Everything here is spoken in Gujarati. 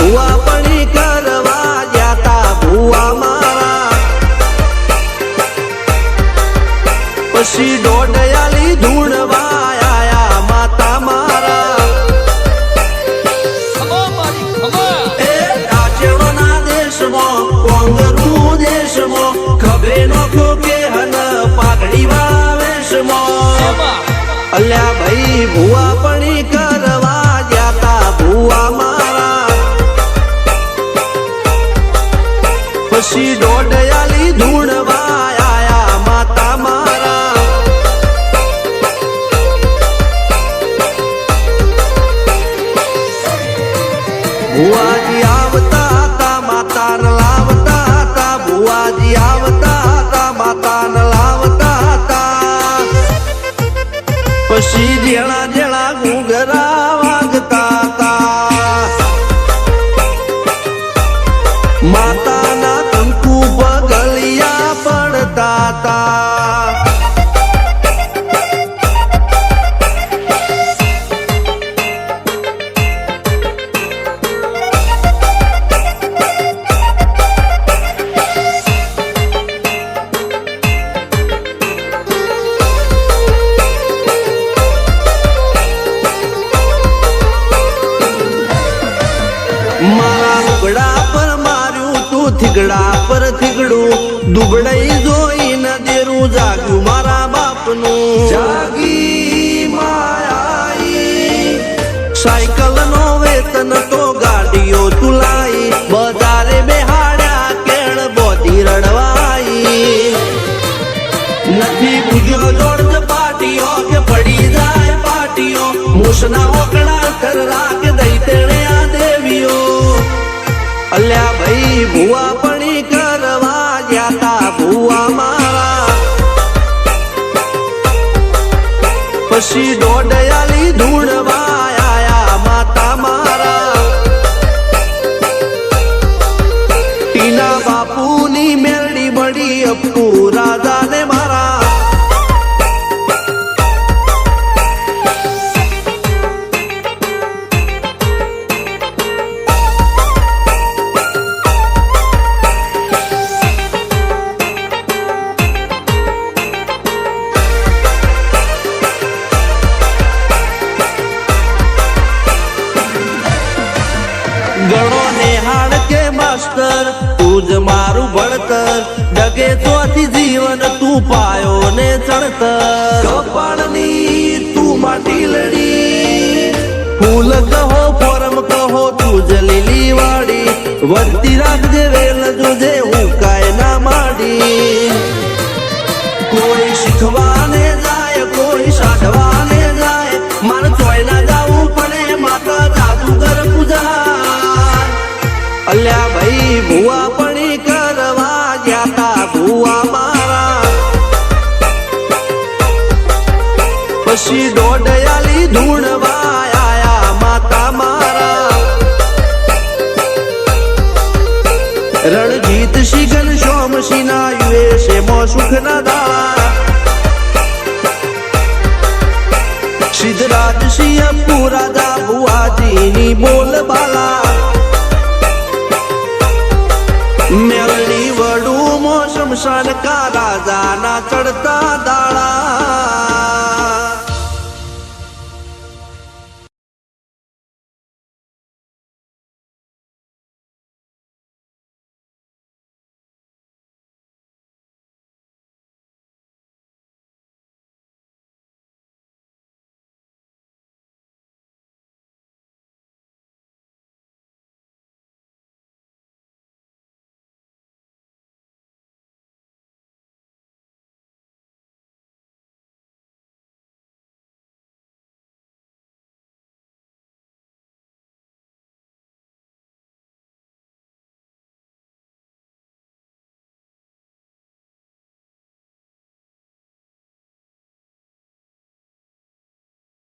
ભુવા પણી કરવા જાતા ભુવા મારા પછી દોડયાલી ધૂણવા આયા માતા મારા એ રાજ્યના દેશમાં કોંગરું દેશમાં ખભે નોખો કે હન પાઘડી વાવેશમાં અલ્યા ભાઈ ભુવા પણી કરવા જાતા ભુવા મારા પછી દોડયાલી ધૂણવા આયા માતા મારા ભુવાજી આવતા હતા માતાને લાવતા હતા ભુવાજી આવતા હતા માતાને લાવતા હતા પછી જેણા જેણા ઘૂઘરા વાગતા હતા માતાના કંકુ પગલિયા પડતા હતા મારા લુગડા પર માર્યું તું થીગડા પર થીગડું દુબળાઈ જોઈને દેરું જાગ્યું મારા બાપનું જાગી માયાઈ સાયકલ નો વેતન તો ગાડીઓ તુલાઈ બજારે બેહાડ્યા કેળ બોધી રડવાઈ નથી પૂજ્યો જોડ પાટીઓ કે પડી જાય પાટીઓ મૂસના ઓકડા થરરા કે દઈ તેણે આ દેવીઓ અલ્યા ભાઈ ભુવા પણી કરવા જાતા ભુવા મારા પછી દોડયાલી ધૂણવા આયા માતા મારા ટીના બાપુની મેરડી બળી અપ્પુ રાજાને મારા ગણો નેહાળ કે માસ્ટર તું જ મારું ભણતર ડગે ચોથી જીવન તું પાયો ને ચણતર કપાળની તું માટીલડી ફૂલ કહો ફોરમ કહો તું જ લીલી વાડી વધતી રાખજે વેલ જોજે હું કાય ના માડી કોઈ શીખવાને જાય કોઈ સાધવાને જાય માર ચોય ના જાવું પડે માતા જાદુગર પૂજા અલ્યા ભાઈ ભુવા પણી કરવા જાતા ભુવા મારા પછી દોડયાલી ધૂણવા આયા માતા મારા રણજીત સિંહ ઘનશ્યામ સિંહના યુએસએ માં સુખના દાળા સિદ્ધરાજ સિંહ અપ્પુ રાજા ભુવાજીની બોલબાલા મેલની વડું મો શમશાન કા રાજાના ચડતા